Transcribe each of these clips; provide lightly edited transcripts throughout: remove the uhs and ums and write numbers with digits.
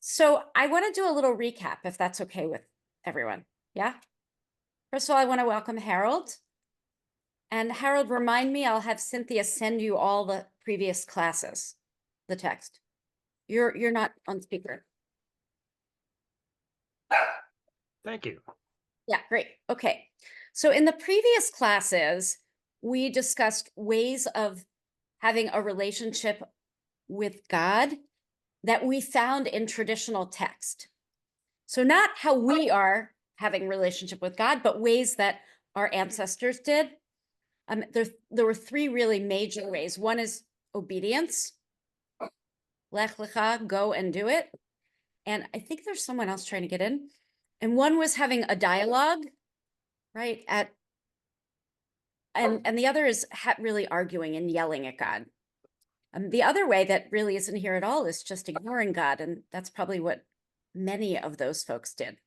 So I want to do a little recap, if that's okay with everyone. Yeah. First of all, I want to welcome Harold. And Harold, remind me, I'll have Cynthia send you all the previous classes, the text. You're not on speaker. Thank you. Yeah, great. Okay. So in the previous classes, we discussed ways of having a relationship with God that we found in traditional text. So not how we are having relationship with God, but ways that our ancestors did. There were three really major ways. One is obedience, lech lecha, go and do it. And I think there's someone else trying to get in. And one was having a dialogue, right? And the other is really arguing and yelling at God. The other way that really isn't here at all is just ignoring God, and that's probably what many of those folks did.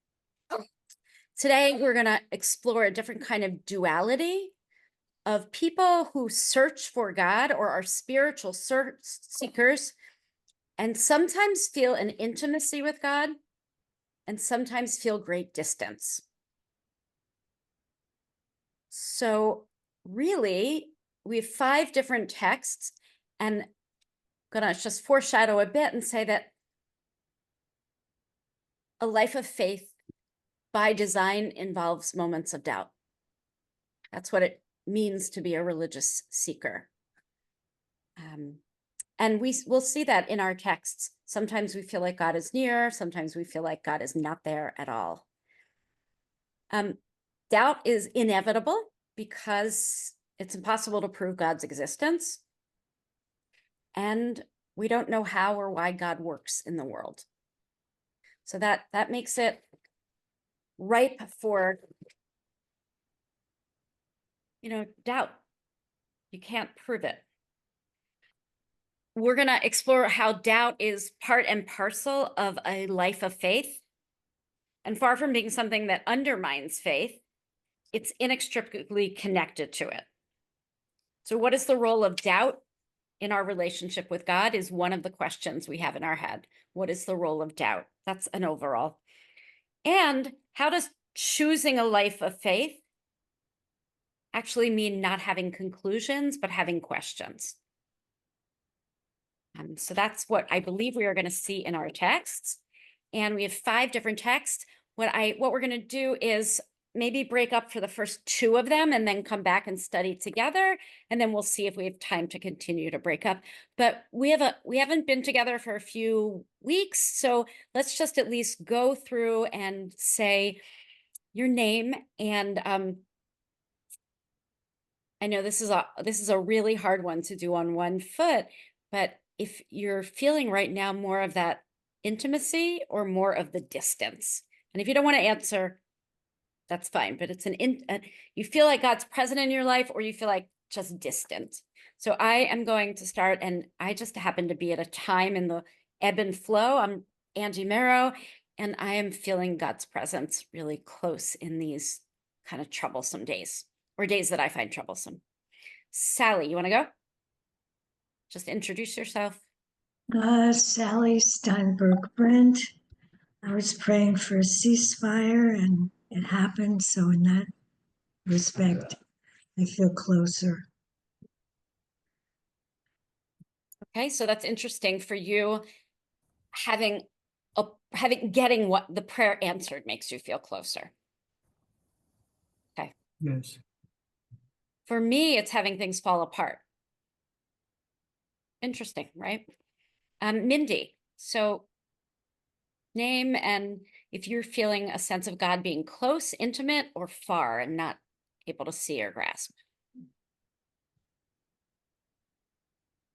Today, we're going to explore a different kind of duality of people who search for God or are spiritual seekers and sometimes feel an intimacy with God and sometimes feel great distance. So really, we have 5 different texts, and I'm going to just foreshadow a bit and say that a life of faith by design involves moments of doubt. That's what it means to be a religious seeker. And we'll see that in our texts. Sometimes we feel like God is near, sometimes we feel like God is not there at all. Doubt is inevitable because it's impossible to prove God's existence. And we don't know how or why God works in the world. So that makes it ripe for, doubt. You can't prove it. We're going to explore how doubt is part and parcel of a life of faith. And far from being something that undermines faith, it's inextricably connected to it. So what is the role of doubt in our relationship with God is one of the questions we have in our head. What is the role of doubt? That's an overall. And how does choosing a life of faith actually mean not having conclusions, but having questions? So that's what I believe we are going to see in our texts. And we have 5 different texts. What we're going to do is maybe break up for the first 2 of them and then come back and study together. And then we'll see if we have time to continue to break up. But we haven't been together for a few weeks. So let's just at least go through and say your name. And I know this is a really hard one to do on one foot, but if you're feeling right now more of that intimacy or more of the distance, and if you don't want to answer, that's fine, but it's you feel like God's present in your life or you feel like just distant. So I am going to start, and I just happen to be at a time in the ebb and flow. I'm Angie Merrow, and I am feeling God's presence really close in these kind of troublesome days, or days that I find troublesome. Sally, you want to go? Just introduce yourself. Sally Steinberg Brent. I was praying for a ceasefire and it happened. So, in that respect, I feel closer. Okay, so that's interesting for you. Getting what the prayer answered makes you feel closer. Okay. Yes. For me, it's having things fall apart. Interesting, right? Mindy, so name, and if you're feeling a sense of God being close, intimate, or far and not able to see or grasp.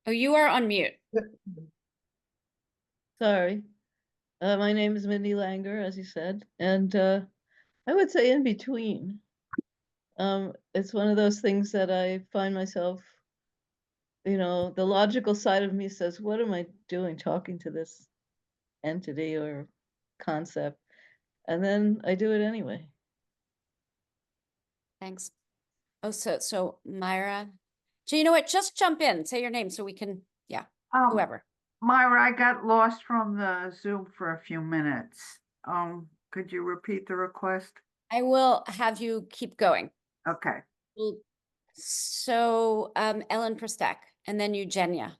Oh, you are on mute. Sorry. My name is Mindy Langer, as you said, and I would say in between. It's one of those things that I find myself, the logical side of me says, what am I doing talking to this entity or concept? And then I do it anyway. Thanks. Oh, so Myra. So you know what? Just jump in, say your name so we can, yeah, whoever. Myra, I got lost from the Zoom for a few minutes. Could you repeat the request? I will have you keep going. Okay. Well, so, Ellen Pristek, and then Eugenia.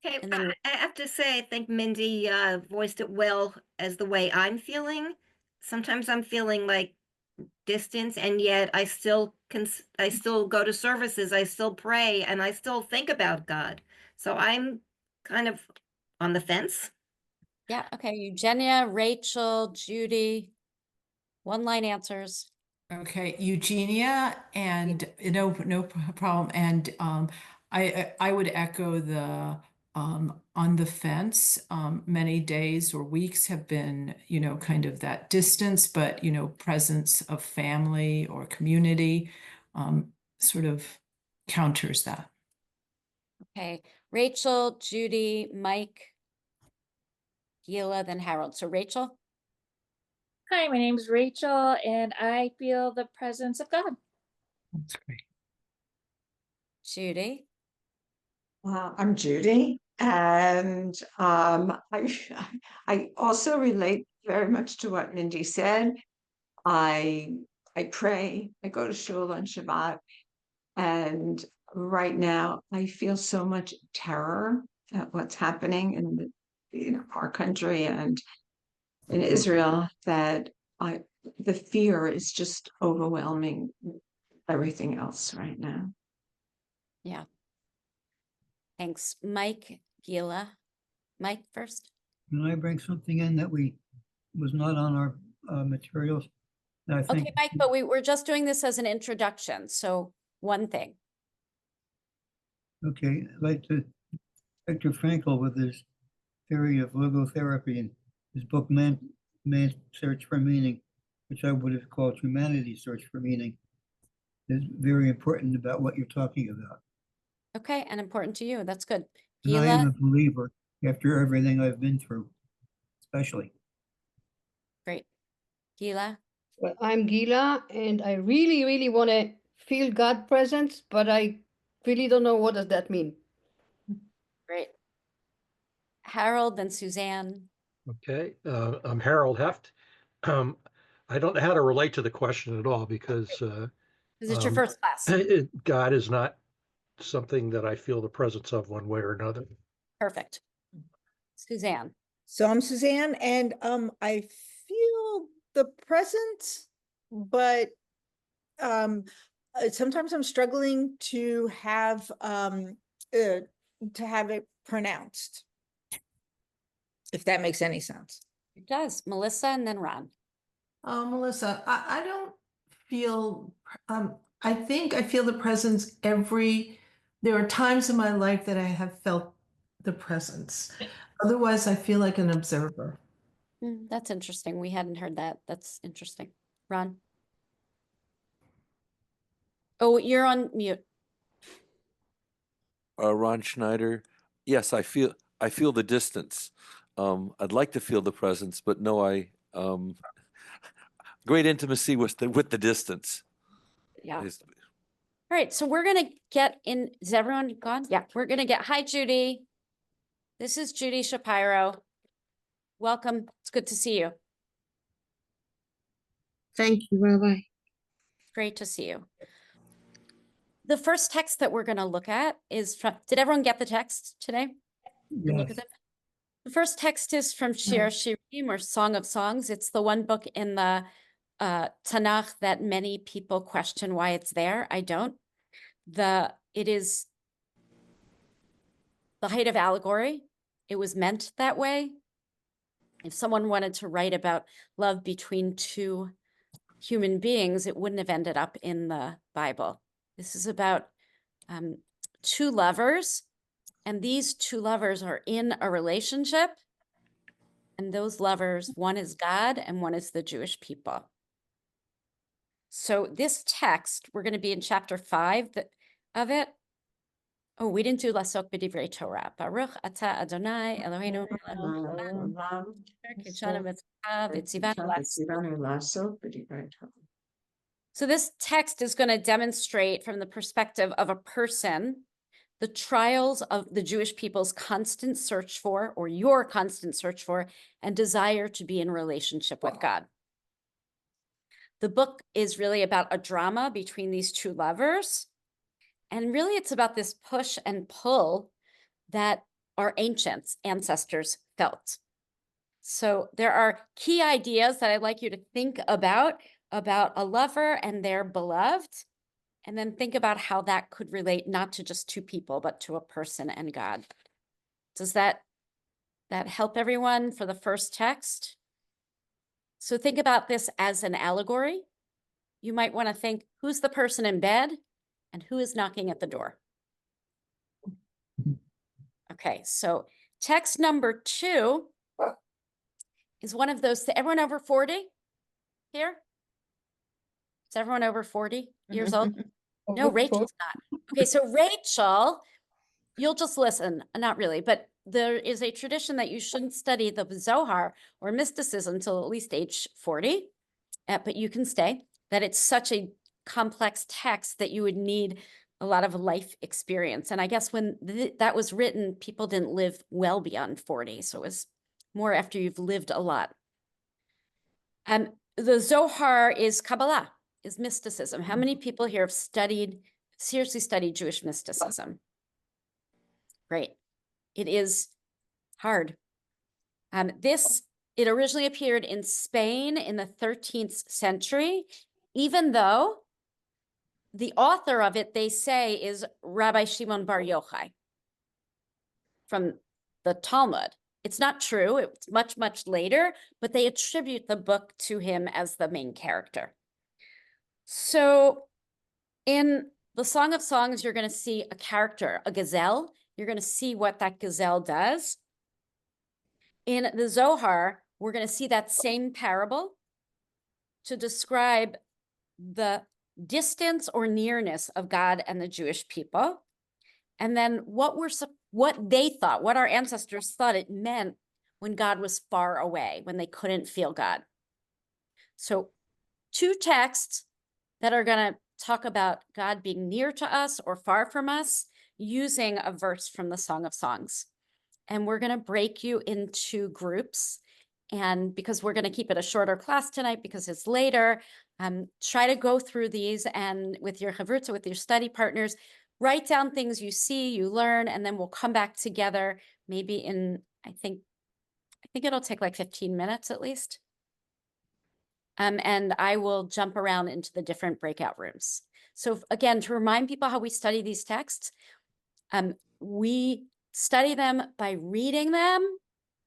Okay, And then I have to say, I think Mindy voiced it well as the way I'm feeling. Sometimes I'm feeling like distance, and yet I still go to services, I still pray, and I still think about God. So I'm kind of on the fence. yeah, okay, Eugenia, Rachel, Judy, one-line answers. Okay, Eugenia, and no problem. And I would echo the on the fence. Many days or weeks have been, kind of that distance, but presence of family or community sort of counters that. Okay, Rachel, Judy, Mike, Gila, then Harold. So Rachel, Hi, my name is Rachel, and I feel the presence of God. That's great. Judy, I'm Judy, and I also relate very much to what Mindy said. I pray. I go to shul on Shabbat, and right now I feel so much terror at what's happening in our country and in Israel that the fear is just overwhelming everything else right now. yeah. Thanks. Mike, Gila. Mike first. Can I bring something in that was not on our materials? That I think, Okay, Mike, but we're just doing this as an introduction. So one thing. okay, I'd like to, Viktor Frankl with his theory of logotherapy and his book Man's Search for Meaning, which I would have called Humanity's Search for Meaning, is very important about what you're talking about. Okay, and important to you. That's good. And I am Gila, a believer after everything I've been through, especially. great. Gila, Well, I'm Gila, and I really, really want to feel God presence, but I really don't know what does that mean. great. Harold, then Suzanne. Okay, I'm Harold Heft. I don't know how to relate to the question at all because Is it your first class? God is not something that I feel the presence of one way or another. Perfect. Suzanne. So I'm Suzanne, and I feel the presence, but sometimes I'm struggling to have it pronounced, if that makes any sense. It does. Melissa and then Ron. Melissa, I don't feel, I think I feel the presence there are times in my life that I have felt the presence. Otherwise, I feel like an observer. That's interesting. We hadn't heard that. That's interesting. Ron. Oh, you're on mute. Ron Schneider. Yes, I feel the distance. I'd like to feel the presence, but no, great intimacy with the distance. Yeah. All right, so we're gonna get in. Is everyone gone? Yeah, we're gonna get. Hi, Judy. This is Judy Shapiro. Welcome. It's good to see you. Thank you, Rabbi. Great to see you. The first text that we're gonna look at is from. Did everyone get the text today? Yes. Look at them. The first text is from Shir Shirim, or Song of Songs. It's the one book in the Tanakh that many people question why it's there. I don't. It is the height of allegory. It was meant that way. If someone wanted to write about love between two human beings, it wouldn't have ended up in the Bible. This is about two lovers, and these two lovers are in a relationship. And those lovers, one is God and one is the Jewish people. So this text, we're going to be in chapter 5 of it. Oh, we didn't do Lasok B'divrei Torah. Baruch Atah Adonai Eloheinu So this text is going to demonstrate from the perspective of a person the trials of the Jewish people's constant search for, or your constant search for, and desire to be in relationship with God. The book is really about a drama between these two lovers. And really, it's about this push and pull that our ancestors felt. So there are key ideas that I'd like you to think about a lover and their beloved, and then think about how that could relate not to just two people, but to a person and God. Does that help everyone for the first text? So think about this as an allegory. You might want to think, who's the person in bed and who is knocking at the door? Okay, so text number 2 is one of those, everyone over 40 here? Is everyone over 40 years old? No, Rachel's not. Okay, so Rachel, you'll just listen, not really, but there is a tradition that you shouldn't study the Zohar or mysticism until at least age 40, but you can stay, that it's such a complex text that you would need a lot of life experience. And I guess when that was written, people didn't live well beyond 40, so it was more after you've lived a lot. The Zohar is Kabbalah, is mysticism. How many people here have seriously studied Jewish mysticism? Great. It is hard. It originally appeared in Spain in the 13th century, even though the author of it, they say, is Rabbi Shimon Bar Yochai from the Talmud. It's not true. It's much, much later, but they attribute the book to him as the main character. So in the Song of Songs, you're going to see a character, a gazelle. You're going to see what that gazelle does. In the Zohar, we're going to see that same parable to describe the distance or nearness of God and the Jewish people. And then what they thought, what our ancestors thought it meant when God was far away, when they couldn't feel God. So 2 texts that are going to talk about God being near to us or far from us using a verse from the Song of Songs. And we're going to break you into groups. And because we're going to keep it a shorter class tonight because it's later, try to go through these and with your chavruta, with your study partners, write down things you see, you learn, and then we'll come back together maybe in, I think it'll take like 15 minutes at least. And I will jump around into the different breakout rooms. So again, to remind people how we study these texts, we study them by reading them.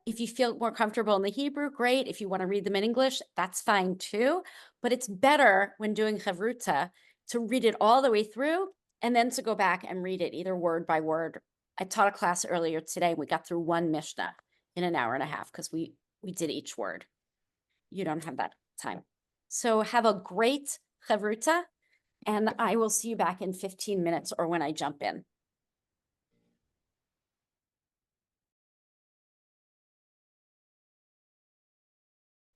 If you feel more comfortable in the Hebrew, great. If you want to read them in English, that's fine too. But it's better when doing chavruta to read it all the way through and then to go back and read it either word by word. I taught a class earlier today. We got through one Mishnah in an hour and a half because we did each word. You don't have that time. So have a great chavruta, and I will see you back in 15 minutes or when I jump in.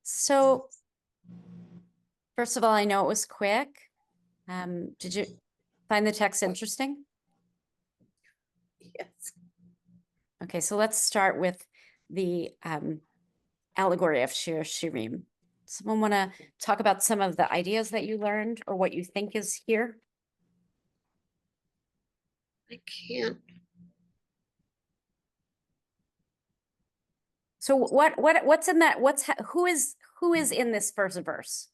So first of all, I know it was quick. Did you find the text interesting? Yes. Okay, so let's start with the allegory of Shir Shirim. Someone want to talk about some of the ideas that you learned or what you think is here? I can't. So what's in that? Who is in this first verse?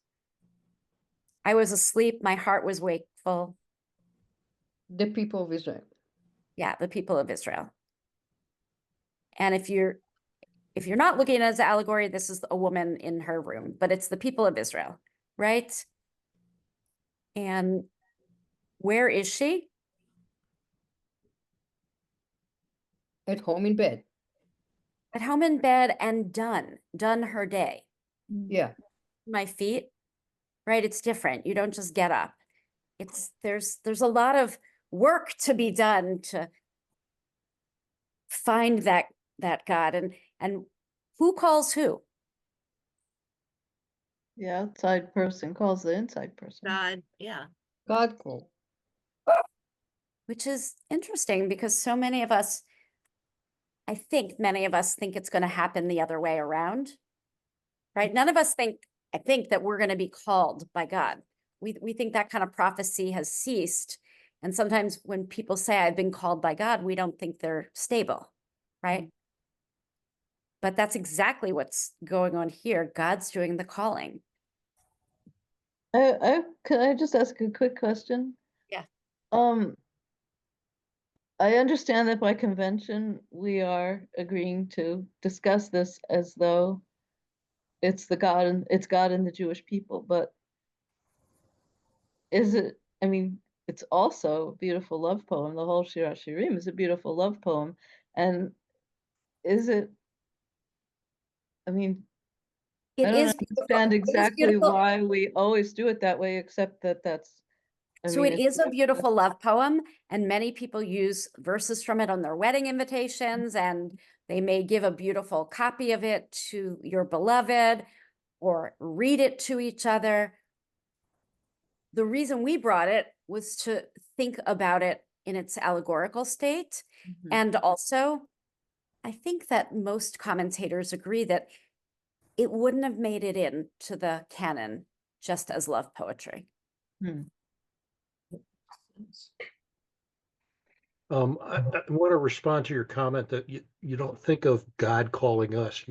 I was asleep, my heart was wakeful. The people of Israel. Yeah, the people of Israel. And if you're not looking at it as an allegory, this is a woman in her room, but it's the people of Israel, right? And where is she? At home in bed. At home in bed and done her day. Yeah. My feet, right? It's different. You don't just get up. There's a lot of work to be done to find that God, and who calls who? The outside person calls the inside person. God, yeah. God called. which is interesting because so many of us, I think many of us think it's going to happen the other way around, right? None of us think, I think, that we're going to be called by God. We think that kind of prophecy has ceased. And sometimes when people say, I've been called by God, we don't think they're stable, right? But that's exactly what's going on here. God's doing the calling. Can I just ask a quick question? Yeah. I understand that by convention, we are agreeing to discuss this as though it's God and the Jewish people, but is it, I mean, it's also a beautiful love poem. The whole Shir Hashirim is a beautiful love poem. And is it, I mean, It I don't is beautiful. understand It is exactly beautiful. why we always do it that way, except that So it is a beautiful love poem, and many people use verses from it on their wedding invitations, and they may give a beautiful copy of it to your beloved or read it to each other. The reason we brought it was to think about it in its allegorical state. And also, I think that most commentators agree that it wouldn't have made it into the canon just as love poetry. I want to respond to your comment that you don't think of God calling us.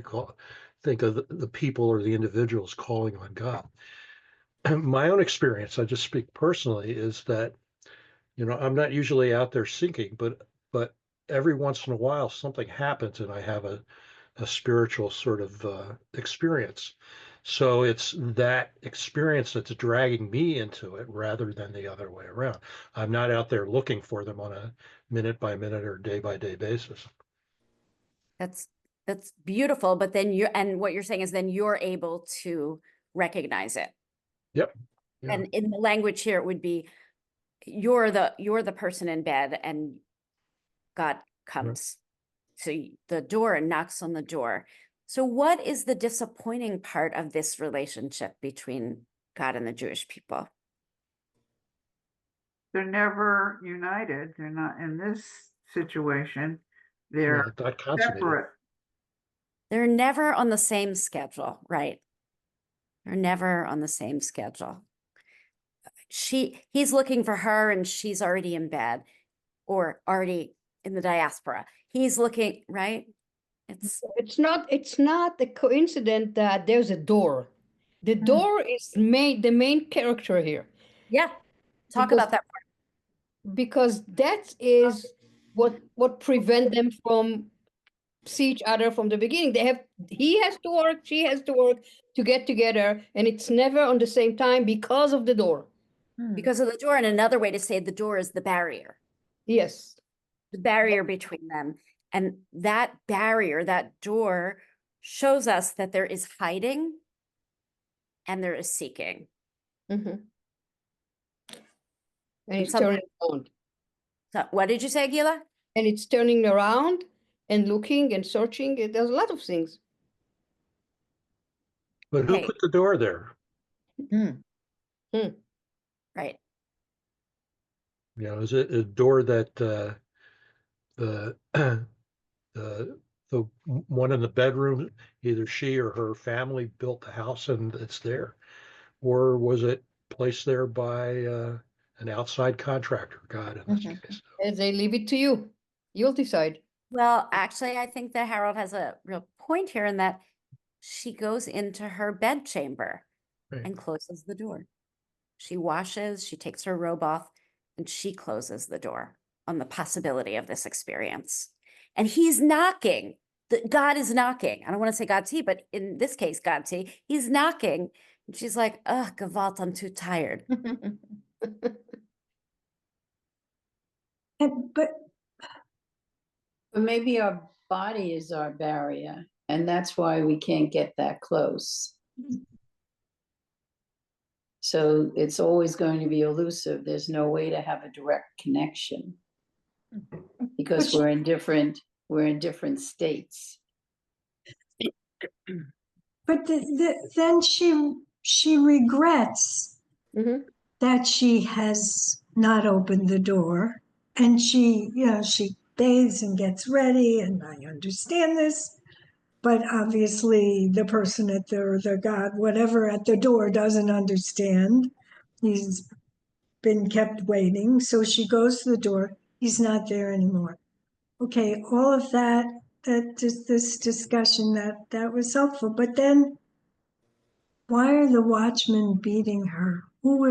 Think of the people or the individuals calling on God. My own experience, I just speak personally, is that, I'm not usually out there seeking, but every once in a while something happens and I have a spiritual sort of experience. So it's that experience that's dragging me into it rather than the other way around. I'm not out there looking for them on a minute by minute or day by day basis. That's beautiful, but then what you're saying is then you're able to recognize it. Yep. Yeah. And in the language here, it would be you're the person in bed and God comes to the door and knocks on the door. So what is the disappointing part of this relationship between God and the Jewish people? They're never united. They're not in this situation. They're Not consummated. separate. They're never on the same schedule, right? They're never on the same schedule. He's looking for her and she's already in bed or already in the diaspora. He's looking, right? It's not a coincidence that there's a door. The door is the main character here. Yeah. Talk about that part. Because that is what prevent them from see each other from the beginning. He has to work, she has to work to get together, and it's never on the same time because of the door. Because of the door. And another way to say the door is the barrier. Yes. The barrier between them. And that barrier, that door, shows us that there is hiding and there is seeking. And it's turning around. So what did you say, Gila? And it's turning around and looking and searching. There's a lot of things. But who put the door there? Right. Is it a door that the one in the bedroom, either she or her family built the house and it's there? Or was it placed there by an outside contractor, God, in this case? As they leave it to you. You'll decide. Well, actually, I think that Harold has a real point here in that she goes into her bedchamber and closes the door. She washes, she takes her robe off, and she closes the door on the possibility of this experience. And he's knocking. God is knocking. I don't want to say God's he, but in this case, God's he. He's knocking. And she's like, ugh, Gewalt, I'm too tired. But maybe our body is our barrier, and that's why we can't get that close. So it's always going to be elusive. There's no way to have a direct connection because we're in different states. But then she regrets that she has not opened the door And she, she bathes and gets ready, and I understand this. But obviously, the person at the God, whatever at the door, doesn't understand. He's been kept waiting. So she goes to the door. He's not there anymore. Okay, all of that, this discussion, that was helpful. But then, why are the watchmen beating her? Who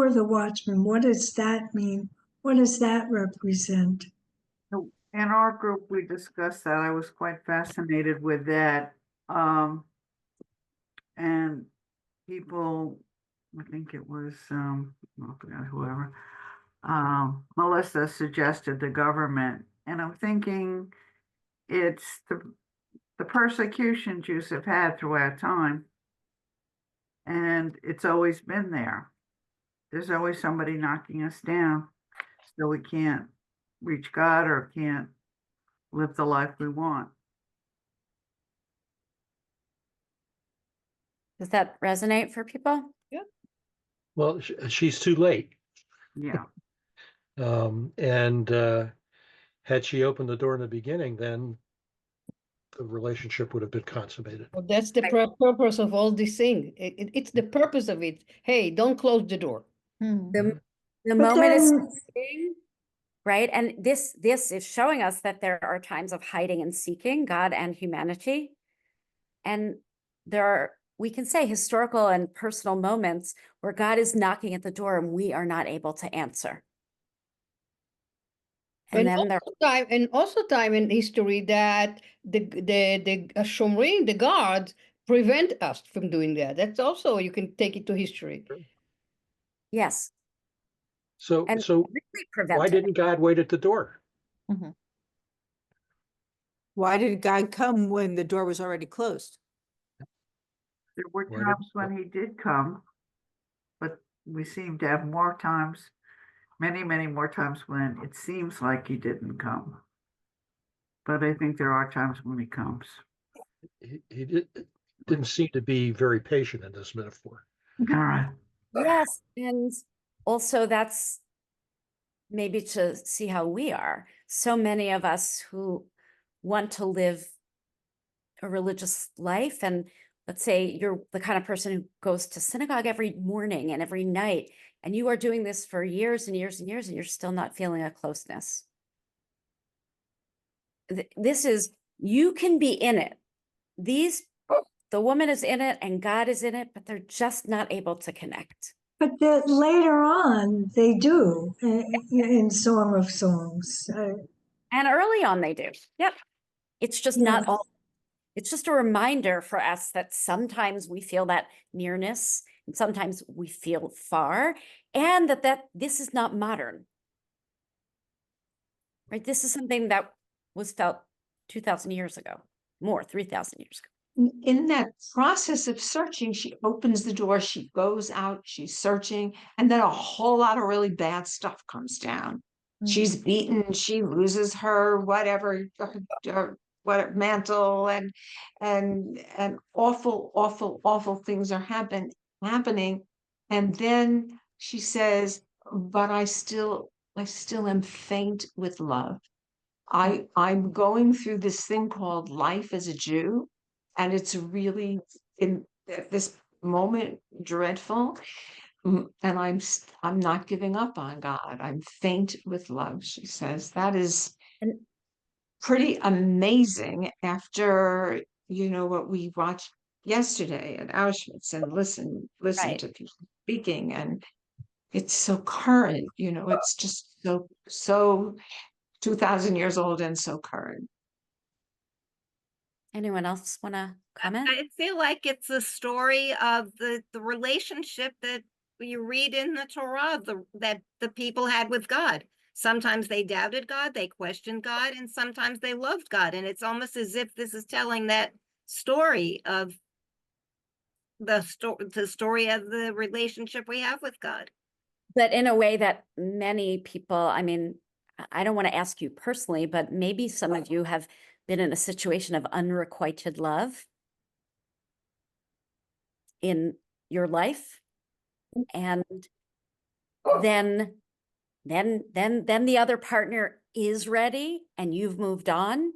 are the watchmen? What does that mean? What does that represent? So in our group, we discussed that. I was quite fascinated with that. And people, I think it was, I forgot whoever, Melissa suggested the government. And I'm thinking it's the persecution Jews have had throughout time. And it's always been there. There's always somebody knocking us down, so we can't reach God or can't live the life we want. Does that resonate for people? Well, she's too late. Yeah. And had she opened the door in the beginning, then the relationship would have been consummated. Well, that's the purpose of all this thing. It's the purpose of it. Hey, don't close the door. The But moment is then, seeking, right? And this is showing us that there are times of hiding and seeking God and humanity. And we can say historical and personal moments where God is knocking at the door and we are not able to answer. And then also time in history that the Shomrim, the guards, prevent us from doing that. That's also, you can take it to history. Yes. So And so really why prevented. didn't God wait at the door? Why did God come when the door was already closed? There were Why times did- when he did come, but we seem to have more times, many, many more times when it seems like he didn't come. But I think there are times when he comes. He didn't seem to be very patient in this metaphor. All right. Yes. And also that's maybe to see how we are. So many of us who want to live a religious life, and let's say you're the kind of person who goes to synagogue every morning and every night, and you are doing this for years and years and years, and you're still not feeling a closeness. This is, you can be in it. The woman is in it and God is in it, but they're just not able to connect. but later on, they do in Song of Songs. And early on they do. Yep. It's just not all. It's just a reminder for us that sometimes we feel that nearness and sometimes we feel far, and that this is not modern. Right? This is something that was felt 2,000 years ago, more 3,000 years ago. In that process of searching, she opens the door, she goes out, she's searching, and then a whole lot of really bad stuff comes down. She's beaten, she loses her whatever, what mantle, and awful things are happening. And then she says, but I still am faint with love. I'm going through this thing called life as a Jew, and it's really in at this moment dreadful. And I'm not giving up on God. I'm faint with love, she says. That is pretty amazing after what we watched yesterday at Auschwitz and listen Right. to people speaking, and it's so current, it's just so 2,000 years old and so current. Anyone else want to comment? I feel like it's a story of the relationship that you read in the Torah, that the people had with God. Sometimes they doubted God, they questioned God, and sometimes they loved God. And it's almost as if this is telling that story of the story of the relationship we have with God. But in a way that many people, I mean, I don't want to ask you personally, but maybe some of you have been in a situation of unrequited love in your life. And then then the other partner is ready and you've moved on.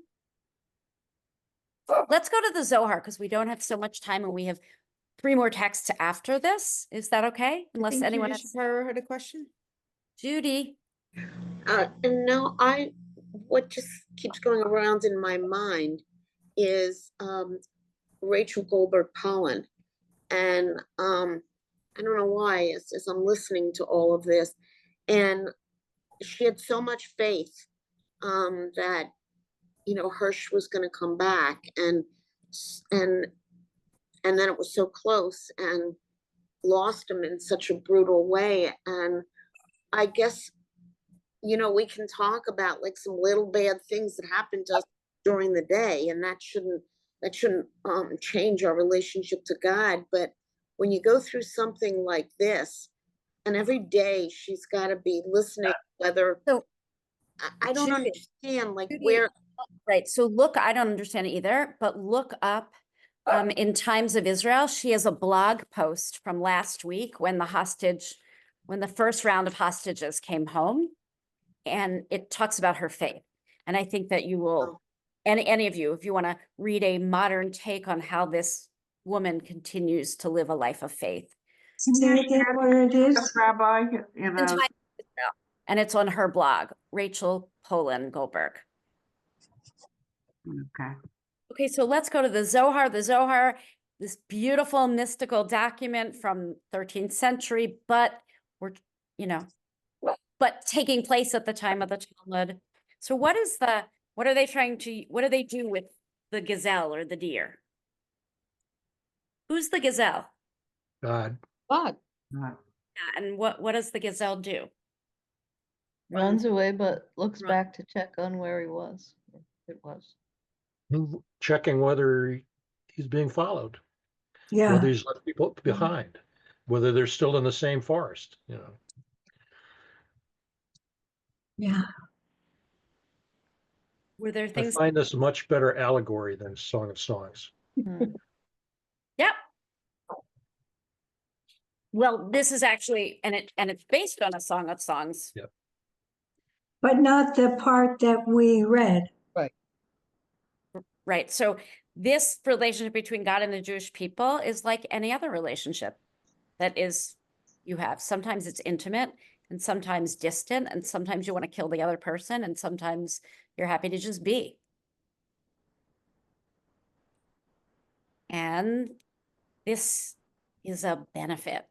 Let's go to the Zohar because we don't have so much time and we have 3 more texts after this. Is that okay? I Unless think anyone Judy has. Shapiro had a question. Judy. And no, what just keeps going around in my mind is Rachel Goldberg Pollen. And I don't know why, as I'm listening to all of this, and she had so much faith that, you know, Hirsch was going to come back, and then it was so close and lost him in such a brutal way. And I guess, you know, we can talk about like some little bad things that happened to us during the day, and that shouldn't change our relationship to God. But when you go through something like this, and every day she's got to be listening, whether So I don't Judy, understand, like Judy, where. right. So look, I don't understand it either, but look up in Times of Israel. She has a blog post from last week when the first round of hostages came home, and it talks about her faith. And I think that you will, any of you, if you want to read a modern take on how this woman continues to live a life of faith. Say again where it is. Rabbi, you In know, Times of Israel. And it's on her blog, Rachel Pollen Goldberg. okay. Okay, so let's go to the Zohar. The Zohar, this beautiful mystical document from 13th century, but but taking place at the time of the Talmud. So what do they do with the gazelle or the deer? Who's the gazelle? God. God. Yeah, and what does the gazelle do? Runs away, but looks Run. back to check on where he was. It was. Checking whether he's being followed, Yeah. whether he's left people behind, whether they're still in the same forest, you know. Yeah. Were there I things? find this a much better allegory than Song of Songs. Yep. Well, this is actually, and it's based on a Song of Songs. Yep. But not the part that we read. Right. So this relationship between God and the Jewish people is like any other relationship that you have. Sometimes it's intimate and sometimes distant, and sometimes you want to kill the other person, and sometimes you're happy to just be. And this is a benefit.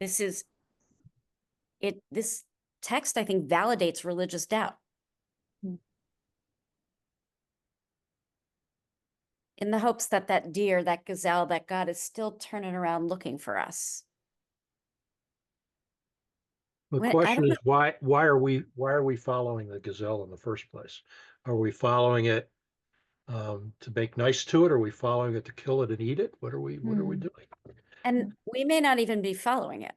This text, I think, validates religious doubt. In the hopes that that deer, that gazelle, that God is still turning around looking for us. The question is why are we following the gazelle in the first place? Are we following it to make nice to it? Are we following it to kill it and eat it? What are we doing? And we may not even be following it.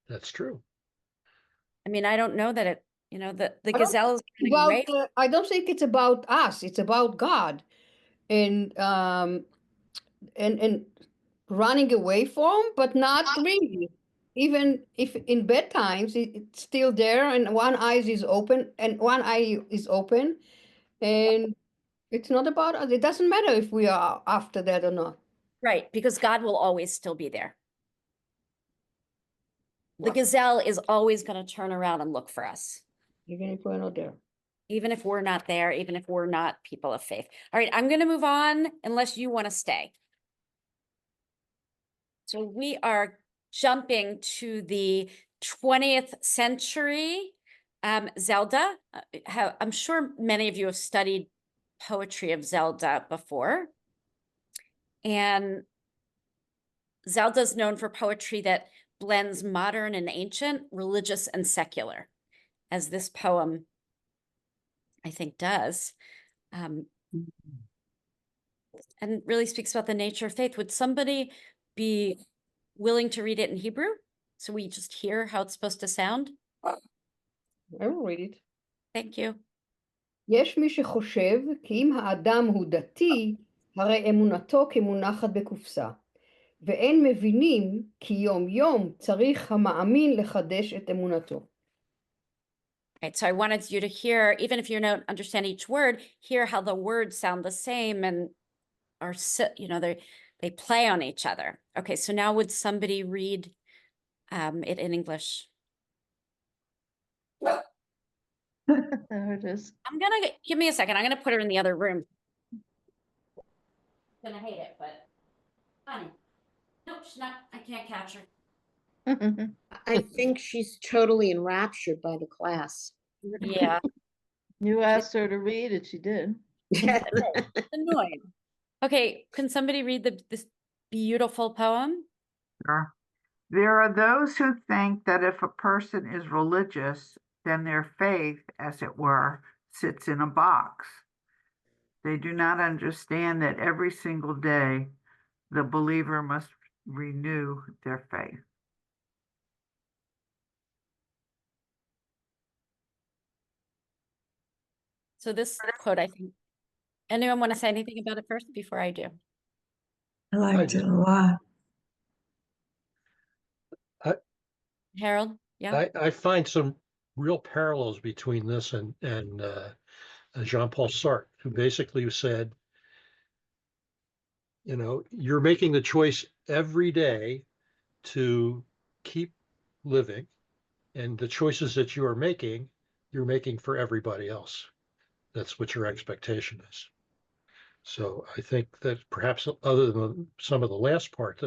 That's true. I mean, I don't know that it, the gazelle is I don't think it's about us. It's about God, and running away from, but not really. Even if in bad times it's still there, and one eye is open, and it's not about us. It doesn't matter if we are after that or not. Right, because God will always still be there. The gazelle is always going to turn around and look for us. Even if we're not there. Even if we're not there, even if we're not people of faith. All right, I'm going to move on unless you want to stay. So we are jumping to the 20th century. Zelda, I'm sure many of you have studied poetry of Zelda before. And Zelda's known for poetry that blends modern and ancient, religious and secular, as this poem, I think, does. And really speaks about the nature of faith. Would somebody be willing to read it in Hebrew so we just hear how it's supposed to sound? I will read it. Thank you. יש מי שחושב כי אם האדם הוא דתי, הרי אמונתו כמונחת בקופסה. ואין מבינים כי יום יום צריך המאמין לחדש את אמונתו. Right, so I wanted you to hear, even if you don't understand each word, hear how the words sound the same and are, they play on each other. Okay, so now would somebody read it in English? There it is. Give me a second. I'm gonna put her in the other room. Gonna hate it, but honey, nope, she's not. I can't catch her. I think she's totally enraptured by the class. Yeah. You asked her to read it, she did. Annoyed. Okay, can somebody read this beautiful poem? Sure. There are those who think that if a person is religious, then their faith, as it were, sits in a box. They do not understand that every single day the believer must renew their faith. So this quote, I think, anyone want to say anything about it first before I do? I liked it a lot. Harold, yeah. I find some real parallels between this and Jean-Paul Sartre, who basically said, you're making the choice every day to keep living, and the choices that you're making for everybody else. That's what your expectation is. So I think that perhaps other than some of the last part,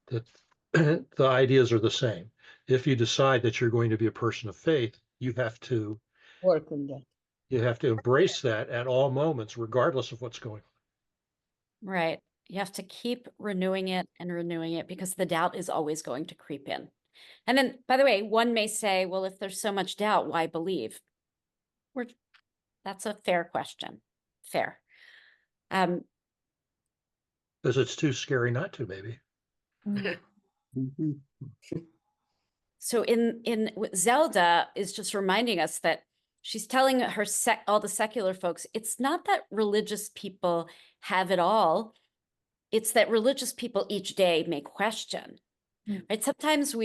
that the ideas are the same. If you decide that you're going to be a person of faith, you have to Work on that. embrace that at all moments, regardless of what's going on. Right. You have to keep renewing it because the doubt is always going to creep in. And then, by the way, one may say, well, if there's so much doubt, why believe? That's a fair question. Fair. Because it's too scary not to, maybe. So in Zelda is just reminding us that she's telling her all the secular folks, it's not that religious people have it all. It's that religious people each day may question, right? Sometimes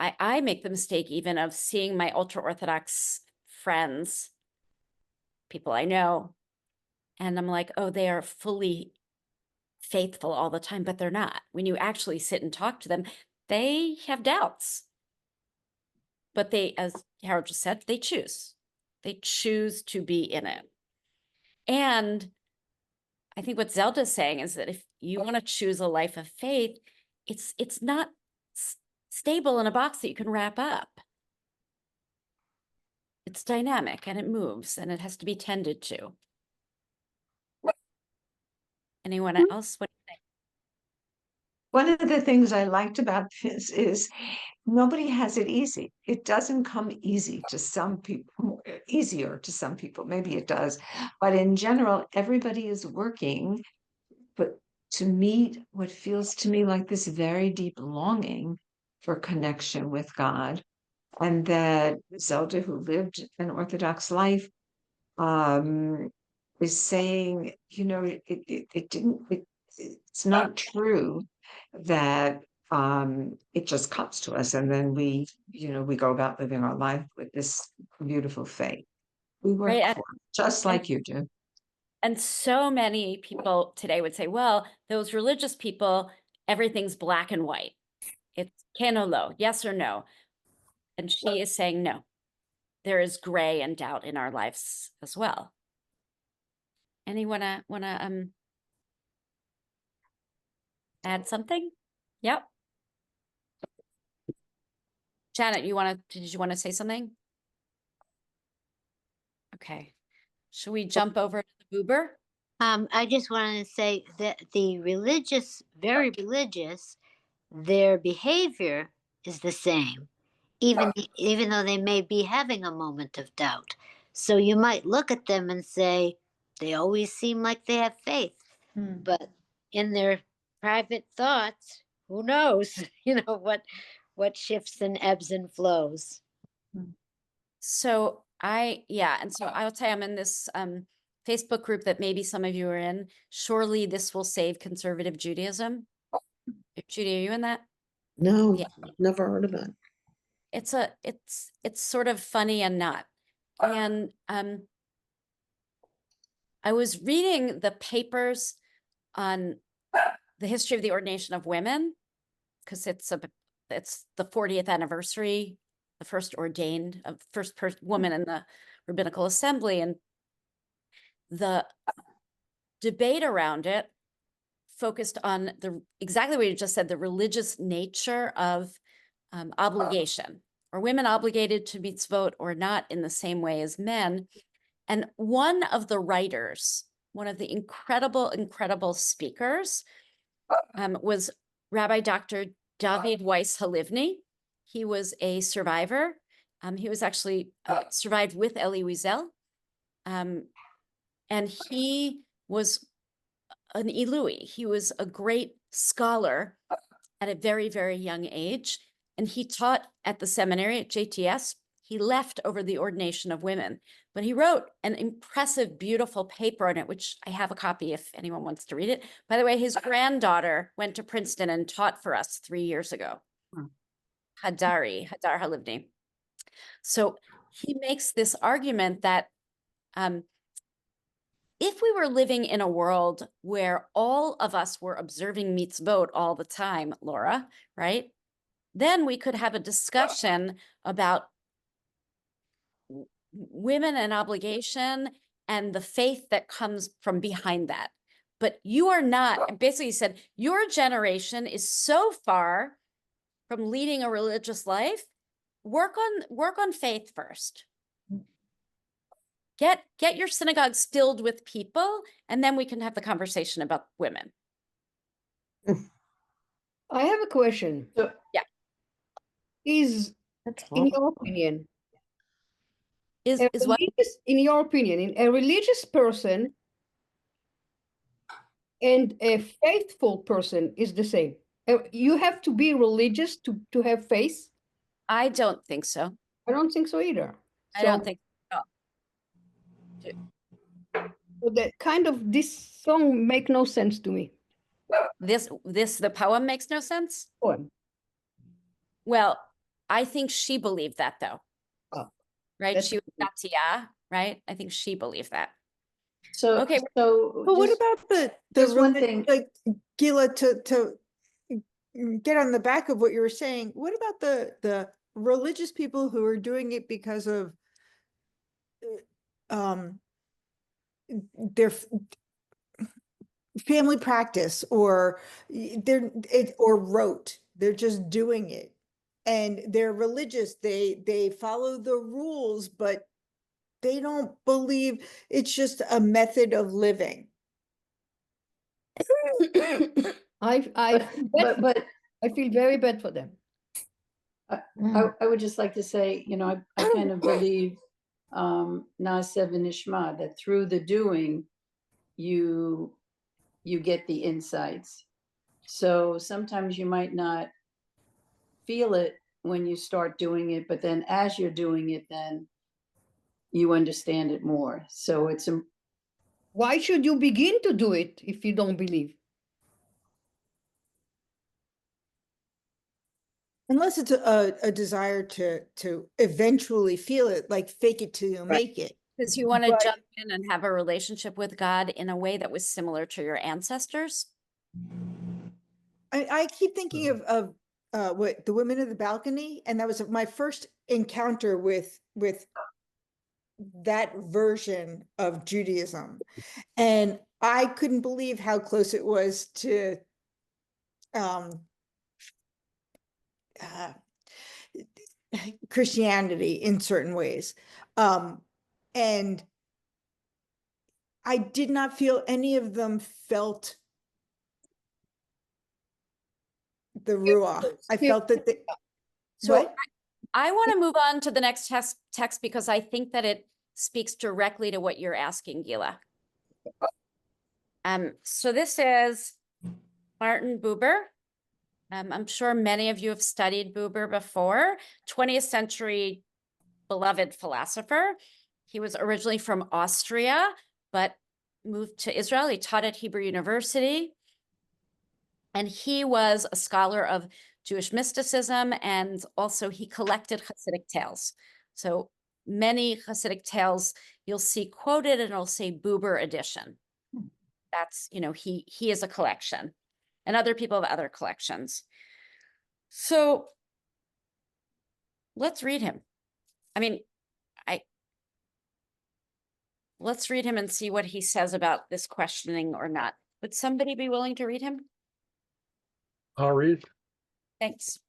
I make the mistake even of seeing my ultra-Orthodox friends, people I know, and I'm like, oh, they are fully faithful all the time, but they're not. When you actually sit and talk to them, they have doubts. But they, as Harold just said, they choose. They choose to be in it. And I think what Zelda's saying is that if you want to choose a life of faith, it's not stable in a box that you can wrap up. It's dynamic and it moves and it has to be tended to. Anyone else? What do you think? One of the things I liked about this is nobody has it easy. It doesn't come easy to some people, easier to some people. Maybe it does. But in general, everybody is working but to meet what feels to me like this very deep longing for connection with God. And that Zelda, who lived an Orthodox life, is saying, it's not true that it just comes to us and then we go about living our life with this beautiful faith. We work Right. for it, just like you do. And so many people today would say, well, those religious people, everything's black and white. It's can or low, yes or no. And she is saying, no, there is gray and doubt in our lives as well. Anyone wanna add something? Yep. Janet, did you want to say something? Okay. Should we jump over to the boober? I just wanted to say that the very religious, their behavior is the same, even though they may be having a moment of doubt. So you might look at them and say, they always seem like they have faith, but in their private thoughts, who knows, what shifts and ebbs and flows. So and so I'll tell you, I'm in this Facebook group that maybe some of you are in. Surely this will save conservative Judaism. Judy, are you in that? No, Yeah. never heard of it. it's sort of funny and not. And I was reading the papers on the history of the ordination of women, because it's the 40th anniversary, the first woman in the rabbinical assembly, and the debate around it focused on exactly what you just said, the religious nature of obligation. Are women obligated to mitzvot or not in the same way as men? And one of the writers, one of the incredible speakers, was Rabbi Dr. David Weiss Halivni. He was a survivor. He was actually survived with Elie Wiesel. And he was an Ilui. He was a great scholar at a very, very young age. And he taught at the seminary at JTS. He left over the ordination of women, but he wrote an impressive, beautiful paper on it, which I have a copy if anyone wants to read it. By the way, his granddaughter went to Princeton and taught for us 3 years ago. Hadar Halivni. So he makes this argument that if we were living in a world where all of us were observing mitzvot all the time, Laura, right? Then we could have a discussion about women and obligation and the faith that comes from behind that. But you are not, basically he said, your generation is so far from leading a religious life. Work on faith first. Get your synagogues filled with people, and then we can have the conversation about women. I have a question. Yeah. In your opinion, is what? In your opinion, a religious person and a faithful person is the same? You have to be religious to have faith? I don't think so. I don't think so either. I don't think so. So that kind of, this song make no sense to me. The poem makes no sense? Poem. Well, I think she believed that though. Oh, right? She was Datia, right? I think she believed that. So, okay. So but what about the just one thing, like Gila, to get on the back of what you were saying, what about the religious people who are doing it because of their family practice, or or rote, they're just doing it, and they're religious, they follow the rules, but they don't believe, it's just a method of living. I feel very bad for them. I would just like to say, you know, I kind of believe Na'aseh v'nishma, that through the doing, you get the insights. So sometimes you might not feel it when you start doing it, but then as you're doing it, then you understand it more. So it's why should you begin to do it if you don't believe? Unless it's a desire to eventually feel it, like fake it till you make it. Because you want to jump in and have a relationship with God in a way that was similar to your ancestors. I keep thinking of what the women of the balcony, and that was my first encounter with that version of Judaism, and I couldn't believe how close it was to Christianity in certain ways, and I did not feel any of them felt the ruach. I felt that they, so I want to move on to the next text because I think that it speaks directly to what you're asking, Gila. So this is Martin Buber. I'm sure many of you have studied Buber before, 20th century beloved philosopher. He was originally from Austria, but moved to Israel. He taught at Hebrew University. And he was a scholar of Jewish mysticism, and also he collected Hasidic tales. So many Hasidic tales you'll see quoted, and it'll say Buber edition. That's, he is a collection, and other people have other collections. So let's read him. I mean, let's read him and see what he says about this questioning or not. Would somebody be willing to read him? I'll read. Thanks.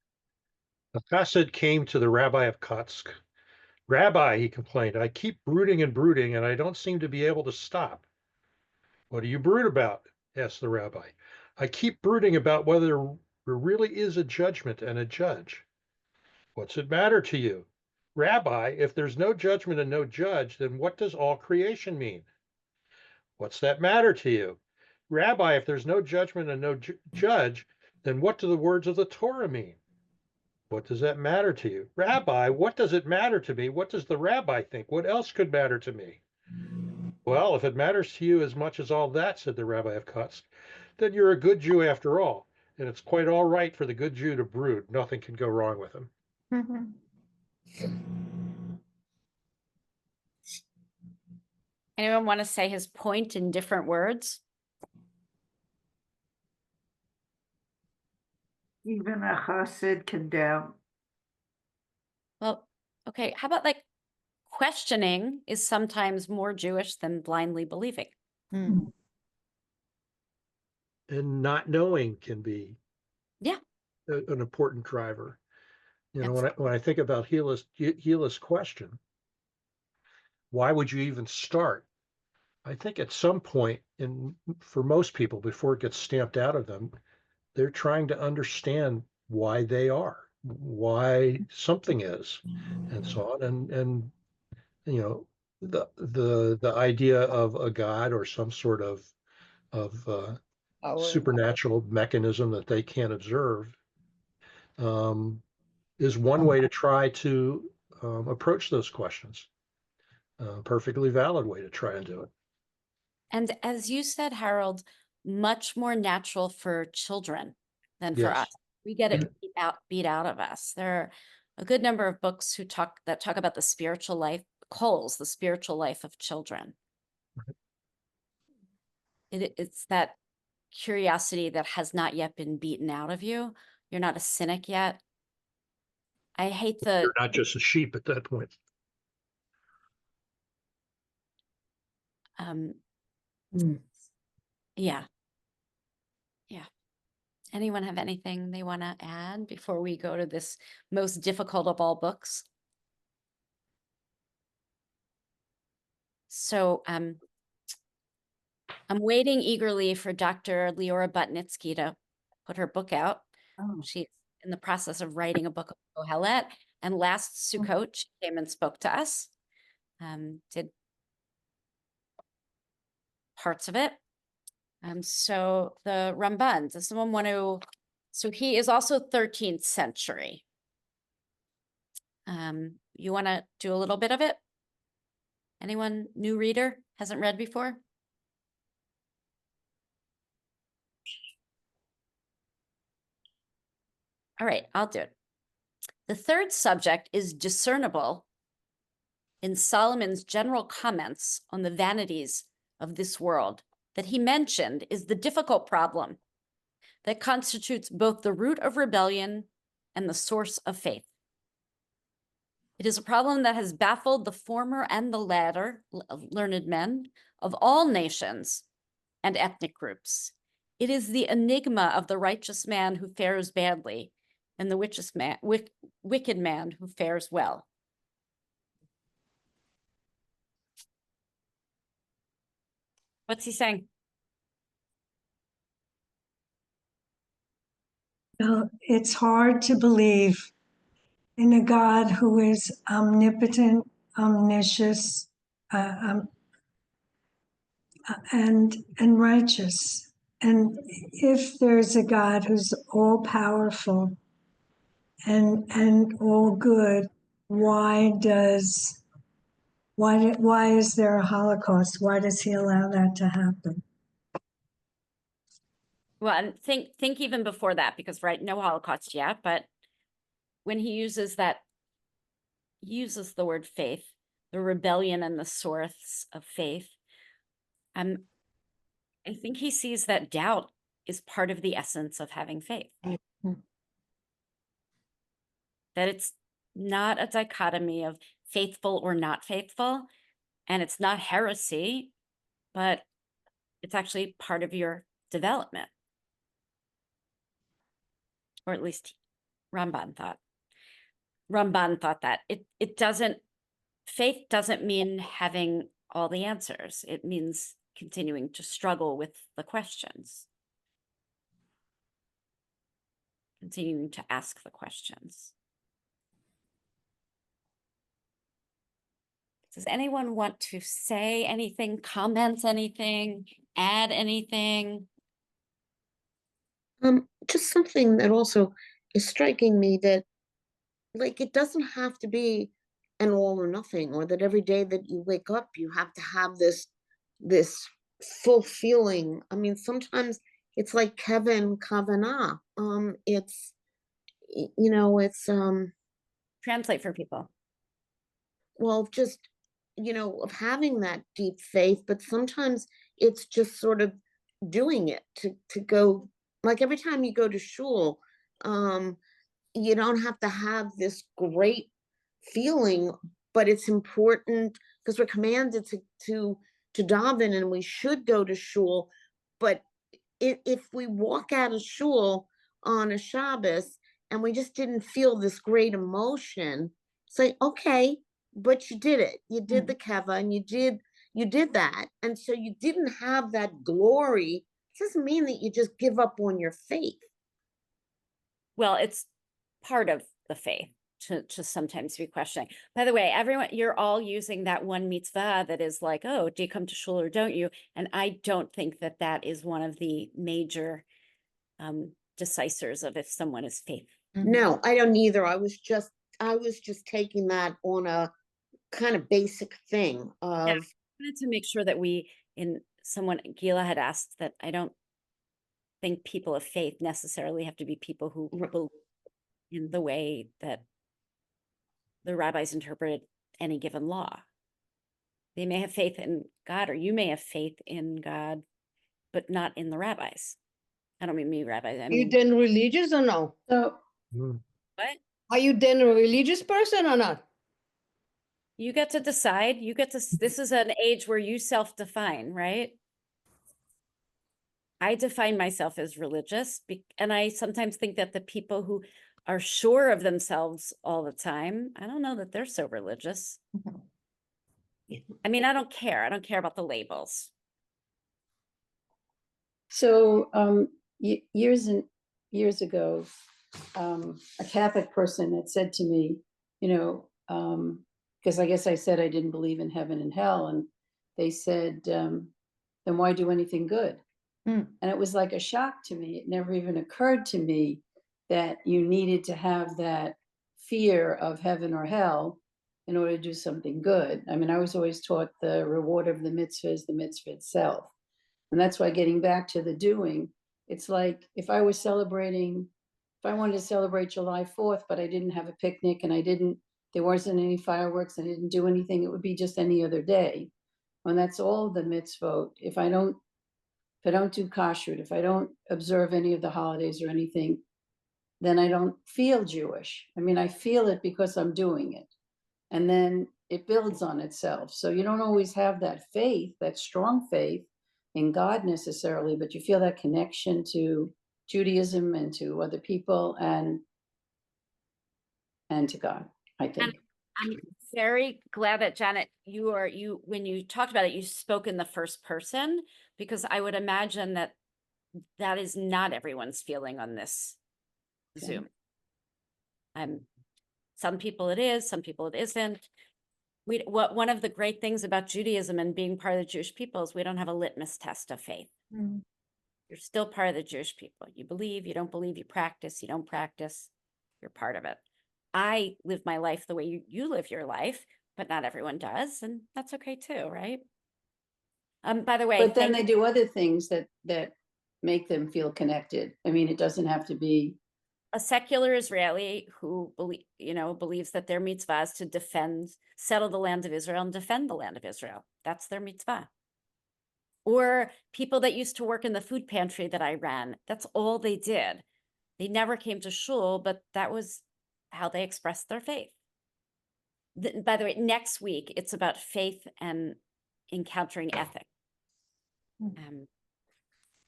A chassid came to the rabbi of Kotsk. Rabbi, he complained, I keep brooding and brooding, and I don't seem to be able to stop. What do you brood about? Asked the rabbi. I keep brooding about whether there really is a judgment and a judge. What's it matter to you? Rabbi, if there's no judgment and no judge, then what does all creation mean? What's that matter to you? Rabbi, if there's no judgment and no judge, then what do the words of the Torah mean? What does that matter to you? Rabbi, what does it matter to me? What does the rabbi think? What else could matter to me? Well, if it matters to you as much as all that, said the rabbi of Kotsk, then you're a good Jew after all, and it's quite all right for the good Jew to brood. Nothing can go wrong with him. Anyone want to say his point in different words? Even a chassid can doubt. Well, okay. How about like questioning is sometimes more Jewish than blindly believing? And not knowing can be an important driver. When I think about Gila's question, why would you even start? I think at some point, for most people, before it gets stamped out of them, they're trying to understand why they are, why something is, and so on. And the idea of a God or some sort of supernatural mechanism that they can't observe is one way to try to approach those questions. Perfectly valid way to try and do it. And as you said, Harold, much more natural for children than for us. We get it beat out of us. There are a good number of books that talk about the spiritual life, Cole's The Spiritual Life of Children. It's that curiosity that has not yet been beaten out of you. You're not a cynic yet. I hate You're not just a sheep at that point. Yeah. Anyone have anything they want to add before we go to this most difficult of all books? So I'm waiting eagerly for Dr. Leora Butnitsky to put her book out. She's in the process of writing a book of Kohelet, and last Sukkot she came and spoke to us, did parts of it. So the Ramban, does someone want to? So he is also 13th century. You want to do a little bit of it? Anyone new reader hasn't read before? All right, I'll do it. The third subject is discernible in Solomon's general comments on the vanities of this world that he mentioned is the difficult problem that constitutes both the root of rebellion and the source of faith. It is a problem that has baffled the former and the latter learned men of all nations and ethnic groups. It is the enigma of the righteous man who fares badly and the wicked man who fares well. What's he saying? Well, it's hard to believe in a God who is omnipotent, omniscient, and righteous. And if there's a God who's all powerful and all good, why is there a Holocaust? Why does he allow that to happen? Well, and think even before that, because right, no Holocaust yet, but when he uses the word faith, the rebellion and the source of faith, I think he sees that doubt is part of the essence of having faith. That it's not a dichotomy of faithful or not faithful, and it's not heresy, but it's actually part of your development. Or at least Ramban thought. Ramban thought that. Faith doesn't mean having all the answers. It means continuing to struggle with the questions. Continuing to ask the questions. Does anyone want to say anything, comment anything, add anything? Just something that also is striking me, that like it doesn't have to be an all or nothing, or that every day that you wake up you have to have this full feeling. I mean, sometimes it's like Kevin Kavanagh. It's it's Translate for people. well, just of having that deep faith, but sometimes it's just sort of doing it to go, like every time you go to shul, you don't have to have this great feeling, but it's important because we're commanded to daven, and we should go to shul. But if we walk out of shul on a Shabbos and we just didn't feel this great emotion, say, okay, but you did it. You did the keva, and you did that, and so you didn't have that glory. It doesn't mean that you just give up on your faith. Well, it's part of the faith to sometimes be questioning. By the way, everyone, you're all using that one mitzvah that is like, oh, do you come to shul or don't you? And I don't think that that is one of the major decisors of if someone is faithful. No, I don't either. I was just taking that on a kind of basic thing of. Yeah, I wanted to make sure that Gila had asked that I don't think people of faith necessarily have to be people who believe in the way that the rabbis interpret any given law. They may have faith in God, or you may have faith in God, but not in the rabbis. I don't mean me rabbis. I You mean, then religious or no? So what? Are you then a religious person or not? You get to decide. This is an age where you self-define, right? I define myself as religious, and I sometimes think that the people who are sure of themselves all the time, I don't know that they're so religious. I mean, I don't care. I don't care about the labels. So years and years ago, a Catholic person had said to me, because I guess I said I didn't believe in heaven and hell, and they said, then why do anything good? And it was like a shock to me. It never even occurred to me that you needed to have that fear of heaven or hell in order to do something good. I mean, I was always taught the reward of the mitzvah is the mitzvah itself. And that's why, getting back to the doing, it's like if I wanted to celebrate July 4th, but I didn't have a picnic and there wasn't any fireworks, I didn't do anything, it would be just any other day. And that's all the mitzvot. If I don't do kashrut, if I don't observe any of the holidays or anything, then I don't feel Jewish. I mean, I feel it because I'm doing it. And then it builds on itself. So you don't always have that faith, that strong faith in God necessarily, but you feel that connection to Judaism and to other people and to God, I think. I'm very glad that, Janet, when you talked about it, you spoke in the first person, because I would imagine that is not everyone's feeling on this Zoom. Some people it is, some people it isn't. One of the great things about Judaism and being part of the Jewish people is we don't have a litmus test of faith. You're still part of the Jewish people. You believe, you don't believe, you practice, you don't practice, you're part of it. I live my life the way you live your life, but not everyone does, and that's okay too, right? By the way, but then they do other things that make them feel connected. I mean, it doesn't have to be. A secular Israeli who believes that their mitzvah is to settle the land of Israel and defend the land of Israel. That's their mitzvah. Or people that used to work in the food pantry that I ran. That's all they did. They never came to shul, but that was how they expressed their faith. By the way, next week, it's about faith and encountering ethics.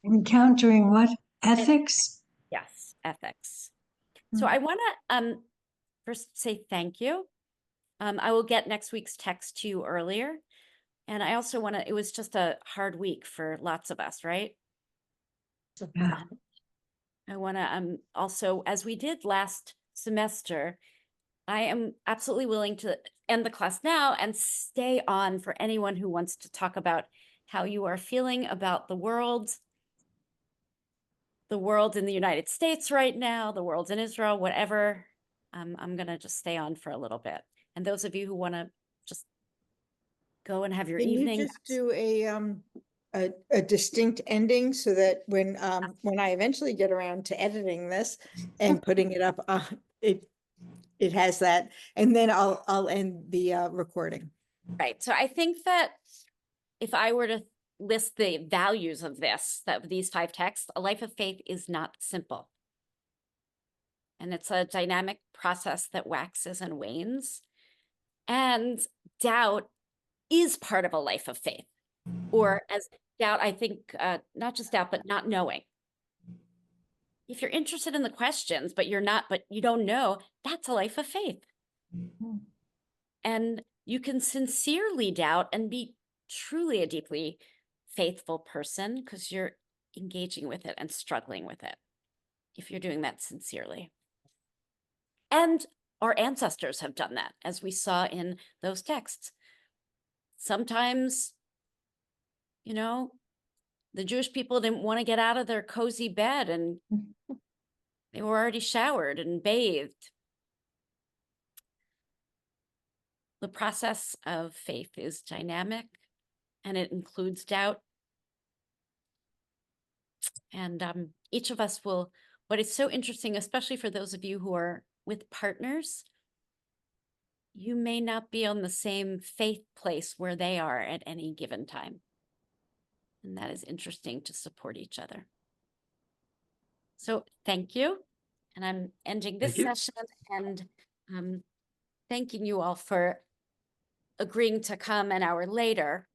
Encountering what? Ethics? Yes, ethics. So I want to first say thank you. I will get next week's text to you earlier. And I also want to, it was just a hard week for lots of us, right? Yeah. I want to also, as we did last semester, I am absolutely willing to end the class now and stay on for anyone who wants to talk about how you are feeling about the world in the United States right now, the world in Israel, whatever. I'm going to just stay on for a little bit. And those of you who want to just go and have your Can evening. you just do a distinct ending so that when I eventually get around to editing this and putting it up, it has that, and then I'll end the recording. Right. So I think that if I were to list the values of these 5 texts, a life of faith is not simple. And it's a dynamic process that waxes and wanes. And doubt is part of a life of faith. Or as doubt, I think, not just doubt, but not knowing. If you're interested in the questions, but you don't know, that's a life of faith. And you can sincerely doubt and be truly a deeply faithful person because you're engaging with it and struggling with it, if you're doing that sincerely. And our ancestors have done that, as we saw in those texts. Sometimes, the Jewish people didn't want to get out of their cozy bed and they were already showered and bathed. The process of faith is dynamic and it includes doubt. And each of us will, what is so interesting, especially for those of you who are with partners, you may not be on the same faith place where they are at any given time. And that is interesting to support each other. So thank you. And I'm ending this session and thanking you all for agreeing to come an hour later.